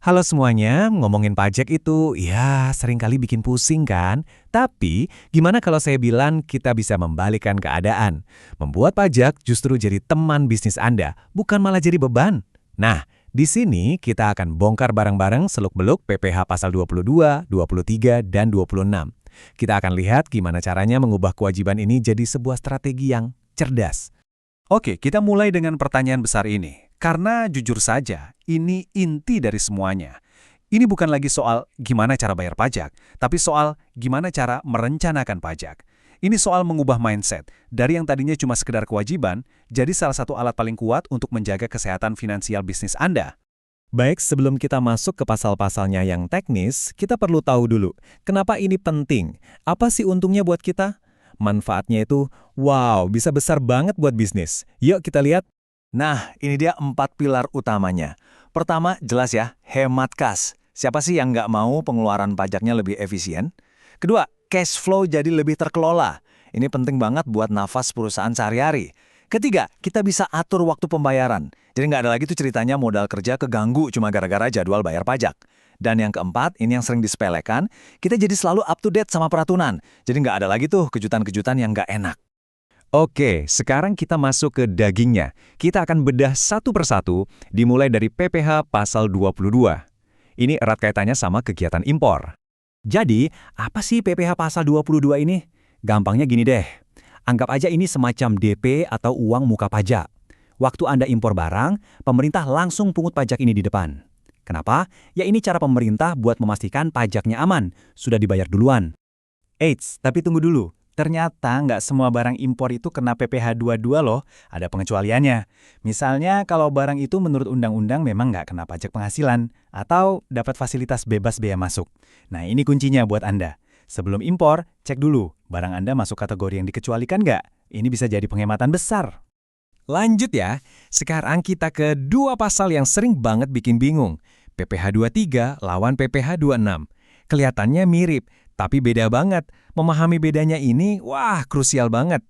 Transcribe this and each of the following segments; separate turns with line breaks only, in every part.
Halo semuanya, ngomongin pajak itu ya seringkali bikin pusing kan? Tapi gimana kalau saya bilang kita bisa membalikan keadaan? Membuat pajak justru jadi teman bisnis Anda, bukan malah jadi beban. Nah, di sini kita akan bongkar bareng-bareng seluk-beluk PPh pasal 22, 23, dan 26. Kita akan lihat gimana caranya mengubah kewajiban ini jadi sebuah strategi yang cerdas.
Oke, kita mulai dengan pertanyaan besar ini. Karena jujur saja, ini inti dari semuanya. Ini bukan lagi soal gimana cara bayar pajak, tapi soal gimana cara merencanakan pajak. Ini soal mengubah mindset, dari yang tadinya cuma sekedar kewajiban, jadi salah satu alat paling kuat untuk menjaga kesehatan finansial bisnis Anda.
Baik, sebelum kita masuk ke pasal-pasalnya yang teknis, kita perlu tahu dulu, kenapa ini penting? Apa sih untungnya buat kita? Manfaatnya itu, wow, bisa besar banget buat bisnis. Yuk kita lihat.
Nah, ini dia 4 pilar utamanya. Pertama, jelas ya, hemat kas. Siapa sih yang nggak mau pengeluaran pajaknya lebih efisien? Kedua, cash flow jadi lebih terkelola. Ini penting banget buat nafas perusahaan sehari-hari. Ketiga, kita bisa atur waktu pembayaran. Jadi nggak ada lagi tuh ceritanya modal kerja keganggu cuma gara-gara jadwal bayar pajak. Dan yang keempat, ini yang sering disepelekan, kita jadi selalu up to date sama peraturan. Jadi nggak ada lagi tuh kejutan-kejutan yang nggak enak.
Oke, sekarang kita masuk ke dagingnya. Kita akan bedah satu persatu, dimulai dari PPh pasal 22. Ini erat kaitannya sama kegiatan impor. Jadi, apa sih PPh pasal 22 ini? Gampangnya gini deh. Anggap aja ini semacam DP atau uang muka pajak. Waktu Anda impor barang, pemerintah langsung pungut pajak ini di depan. Kenapa? Ya ini cara pemerintah buat memastikan pajaknya aman, sudah dibayar duluan.
Eits, tapi tunggu dulu. Ternyata nggak semua barang impor itu kena PPh 22 loh, ada pengecualiannya. Misalnya kalau barang itu menurut undang-undang memang nggak kena pajak penghasilan, atau dapat fasilitas bebas bea masuk. Nah ini kuncinya buat Anda. Sebelum impor, cek dulu, barang Anda masuk kategori yang dikecualikan nggak? Ini bisa jadi penghematan besar.
Lanjut ya, sekarang kita ke dua pasal yang sering banget bikin bingung. PPh 23 lawan PPh 26. Kelihatannya mirip, tapi beda banget. Memahami bedanya ini, wah krusial banget.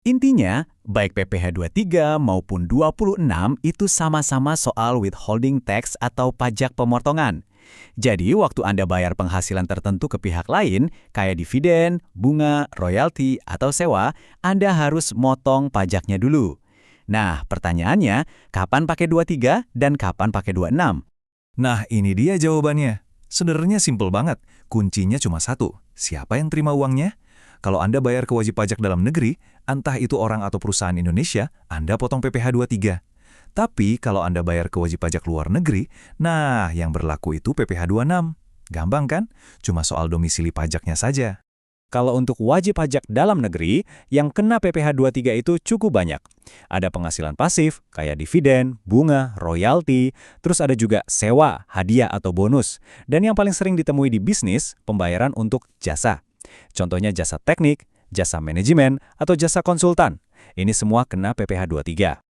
Intinya, baik PPh 23 maupun 26 itu sama-sama soal withholding tax atau pajak pemotongan. Jadi, waktu Anda bayar penghasilan tertentu ke pihak lain, kayak dividen, bunga, royalti, atau sewa, Anda harus motong pajaknya dulu. Nah, pertanyaannya, kapan pakai 23 dan kapan pakai 26?
Nah, ini dia jawabannya. Sebenarnya simpel banget. Kuncinya cuma satu. Siapa yang terima uangnya? Kalau Anda bayar ke wajib pajak dalam negeri, entah itu orang atau perusahaan Indonesia, Anda potong PPh 23. Tapi kalau Anda bayar ke wajib pajak luar negeri, nah yang berlaku itu PPh 26. Gampang kan? Cuma soal domisili pajaknya saja.
Kalau untuk wajib pajak dalam negeri, yang kena PPh 23 itu cukup banyak. Ada penghasilan pasif, kayak dividen, bunga, royalti, terus ada juga sewa, hadiah atau bonus. Dan yang paling sering ditemui di bisnis, pembayaran untuk jasa. Contohnya jasa teknik, jasa manajemen, atau jasa konsultan. Ini semua kena PPh 23.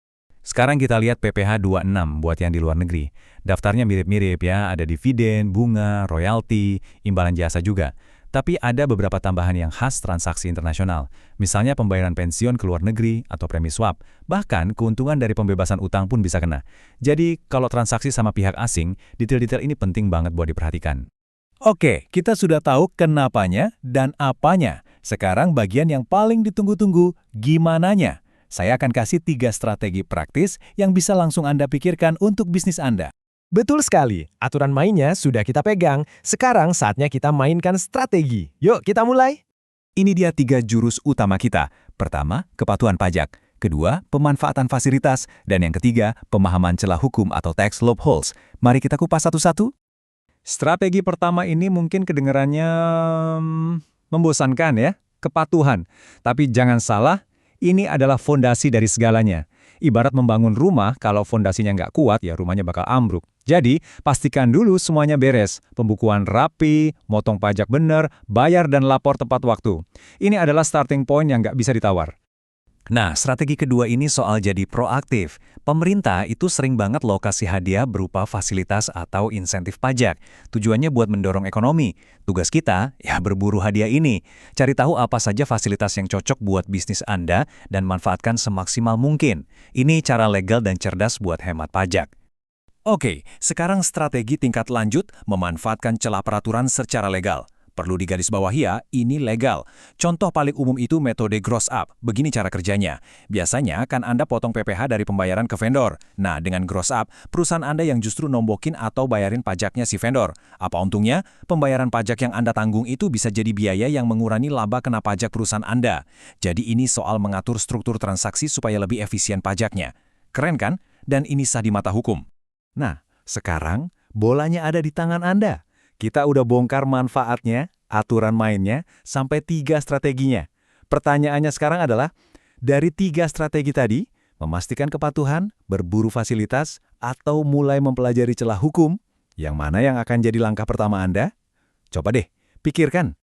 Sekarang kita lihat PPh 26 buat yang di luar negeri. Daftarnya mirip-mirip ya, ada dividen, bunga, royalti, imbalan jasa juga. Tapi ada beberapa tambahan yang khas transaksi internasional, misalnya pembayaran pensiun ke luar negeri atau premi swap. Bahkan keuntungan dari pembebasan utang pun bisa kena. Jadi kalau transaksi sama pihak asing, detail-detail ini penting banget buat diperhatikan.
Oke, kita sudah tahu kenapanya dan apanya. Sekarang bagian yang paling ditunggu-tunggu, gimananya. Saya akan kasih 3 strategi praktis yang bisa langsung Anda pikirkan untuk bisnis Anda.
Betul sekali, aturan mainnya sudah kita pegang, sekarang saatnya kita mainkan strategi. Yuk kita mulai!
Ini dia 3 jurus utama kita. Pertama, kepatuhan pajak. Kedua, pemanfaatan fasilitas. Dan yang ketiga, pemahaman celah hukum atau tax loopholes. Mari kita kupas satu-satu.
Strategi pertama ini mungkin kedengarannya membosankan ya, kepatuhan. Tapi jangan salah, ini adalah fondasi dari segalanya. Ibarat membangun rumah, kalau fondasinya nggak kuat, ya rumahnya bakal ambruk. Jadi, pastikan dulu semuanya beres. Pembukuan rapi, motong pajak benar, bayar dan lapor tepat waktu. Ini adalah starting point yang nggak bisa ditawar.
Nah, strategi kedua ini soal jadi proaktif. Pemerintah itu sering banget loh kasih hadiah berupa fasilitas atau insentif pajak. Tujuannya buat mendorong ekonomi. Tugas kita, ya berburu hadiah ini. Cari tahu apa saja fasilitas yang cocok buat bisnis Anda dan manfaatkan semaksimal mungkin. Ini cara legal dan cerdas buat hemat pajak.
Oke, sekarang strategi tingkat lanjut memanfaatkan celah peraturan secara legal. Perlu digarisbawahi ya, ini legal. Contoh paling umum itu metode gross up. Begini cara kerjanya. Biasanya kan Anda potong PPh dari pembayaran ke vendor. Nah, dengan gross up, perusahaan Anda yang justru nombokin atau bayarin pajaknya si vendor. Apa untungnya? Pembayaran pajak yang Anda tanggung itu bisa jadi biaya yang mengurangi laba kena pajak perusahaan Anda. Jadi ini soal mengatur struktur transaksi supaya lebih efisien pajaknya. Keren kan? Dan ini sah di mata hukum.
Nah, sekarang bolanya ada di tangan Anda. Kita udah bongkar manfaatnya, aturan mainnya, sampai 3 strateginya. Pertanyaannya sekarang adalah, dari 3 strategi tadi, memastikan kepatuhan, berburu fasilitas, atau mulai mempelajari celah hukum, yang mana yang akan jadi langkah pertama Anda? Coba deh, pikirkan.